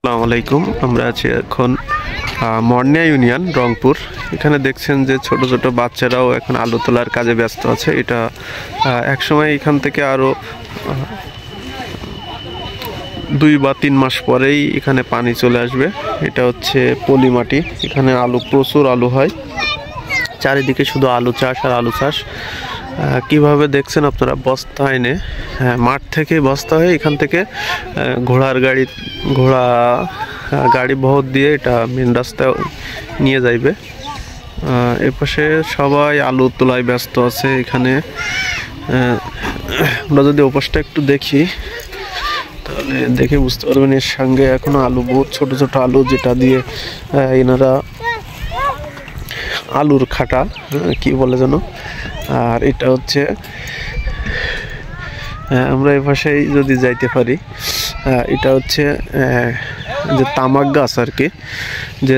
আসসালামু আলাইকুম। আমরা আছি এখন মর্নিয়া ইউনিয়ন রংপুর। এখানে দেখছেন যে ছোট ছোট বাচ্চারাও এখন আলু তোলার কাজে ব্যস্ত আছে। এটা একসময় এখান থেকে আরও 2 বা 3 মাস পরেই এখানে পানি চলে আসবে। এটা হচ্ছে পলি মাটি, এখানে প্রচুর আলু হয়। চারিদিকে শুধু আলু চাষ আর আলু চাষ। কিভাবে দেখছেন আপনারা, বস্তা এনে মাঠ থেকে বস্তা হয়ে এখান থেকে ঘোড়া গাড়ি বহর দিয়ে এটা মেন রাস্তায় নিয়ে যাইবে। এপাশে সবাই আলু তোলায় ব্যস্ত আছে। এখানে আমরা যদি ওপাশটা একটু দেখি তাহলে দেখে বুঝতে পারবেন এর সঙ্গে এখনো আলু, বহুত ছোট ছোট আলু, যেটা দিয়ে এনারা আলুর খাটা কি বলে যেন। আর এটা হচ্ছে আমরা এই পাশেই যদি যাইতে পারি, এটা হচ্ছে যে তামাক গাছ আর কি, যে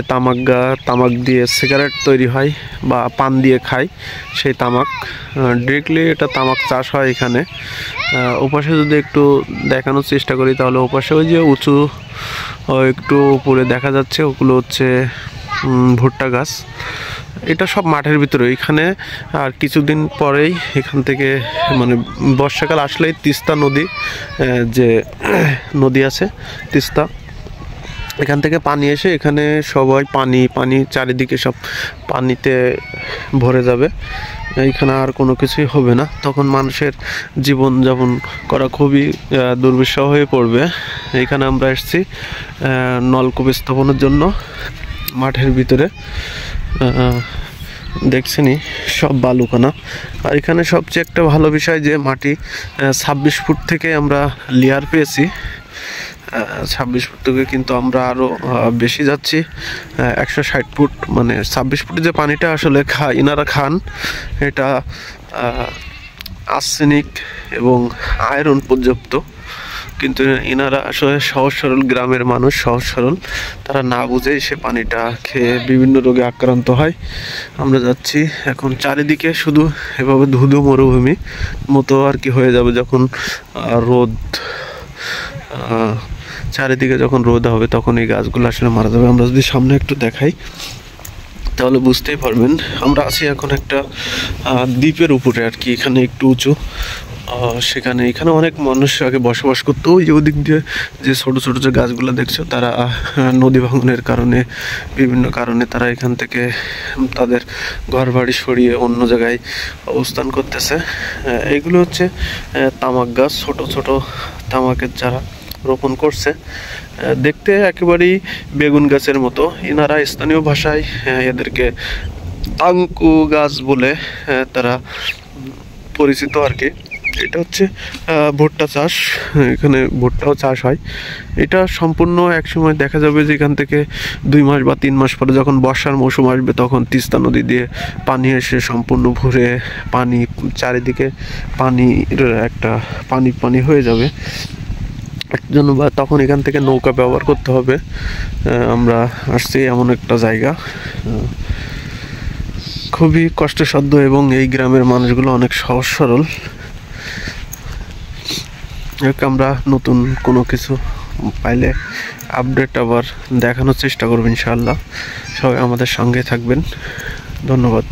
তামাক দিয়ে সিগারেট তৈরি হয় বা পান দিয়ে খায়, সেই তামাক ডিরেক্টলি এটা তামাক চাষ হয় এখানে। ওপাশে যদি একটু দেখানোর চেষ্টা করি তাহলে ওপাশে ওই যে উঁচু একটু উপরে দেখা যাচ্ছে, ওগুলো হচ্ছে ভুট্টা গাছ। এটা সব মাঠের ভিতরে। এখানে আর কিছুদিন পরেই এখান থেকে মানে বর্ষাকাল আসলেই তিস্তা নদী, যে নদী আছে তিস্তা, এখান থেকে পানি এসে এখানে সবাই পানি চারিদিকে সব পানিতে ভরে যাবে। এইখানে আর কোনো কিছুই হবে না। তখন মানুষের জীবনযাপন করা খুবই দুর্বিষহ হয়ে পড়বে। এইখানে আমরা এসেছি নলকূপ স্থাপনের জন্য মাঠের ভিতরে। দেখছেনই সব বালুকানা। আর এখানে সবচেয়ে একটা ভালো বিষয় যে মাটি 26 ফুট থেকে আমরা লেয়ার পেয়েছি। 26 ফুট থেকে কিন্তু আমরা আরও বেশি যাচ্ছি, 160 ফুট। মানে 26 ফুটে যে পানিটা আসলে ইনারা খান, এটা আর্সেনিক এবং আয়রন পর্যাপ্ত। কিন্তু ইনারা আসলে সহজ সরল গ্রামের মানুষ, সহজ সরল, তারা না বুঝেই সে পানিটা খেয়ে বিভিন্ন রোগে আক্রান্ত হয়। আমরা যাচ্ছি এখন, চারিদিকে শুধু এভাবে ধুধু মরুভূমি মতো আর কি হয়ে যাবে যখন রোদ, চারিদিকে যখন রোদ হবে তখন এই গাছগুলো আসলে মারা যাবে। আমরা যদি সামনে একটু দেখাই তাহলে বুঝতেই পারবেন। আমরা আছি এখন একটা দ্বীপের উপরে আর কি, এখানে একটু উঁচু। এখানে অনেক মানুষ আগে বসবাস করতো। ওই যে ওদিক দিয়ে যে ছোট ছোট যে গাছগুলো দেখছো, তারা নদী ভাঙনের কারণে, বিভিন্ন কারণে তারা এখান থেকে তাদের ঘর বাড়ি সরিয়ে অন্য জায়গায় অবস্থান করতেছে। এগুলো হচ্ছে তামাক গাছ, ছোট ছোট তামাকের চারা রোপণ করছে। দেখতে একেবারেই বেগুন গাছের মতো। এনারা স্থানীয় ভাষায় এদেরকে আঙ্কু গাছ বলে তারা পরিচিত আর কি। এটা হচ্ছে ভুট্টা চাষ, এখানে ভুট্টাও চাষ হয়। এটা সম্পূর্ণ একসময় দেখা যাবে যে এখান থেকে 2 মাস বা 3 মাস পরে যখন বর্ষার মৌসুম আসবে, তখন তিস্তা নদী দিয়ে পানি এসে সম্পূর্ণ ভরে পানি চারিদিকে পানির একটা পানি হয়ে যাবে জন্য, বা তখন এখান থেকে নৌকা ব্যবহার করতে হবে। আমরা আসছি এমন একটা জায়গা, খুবই কষ্টসাধ্য, এবং এই গ্রামের মানুষগুলো অনেক সহজ সরল। আমরা নতুন কোনো কিছু পাইলে আপডেট আবার দেখানোর চেষ্টা করব ইনশাআল্লাহ। সবাই আমাদের সঙ্গে থাকবেন। ধন্যবাদ।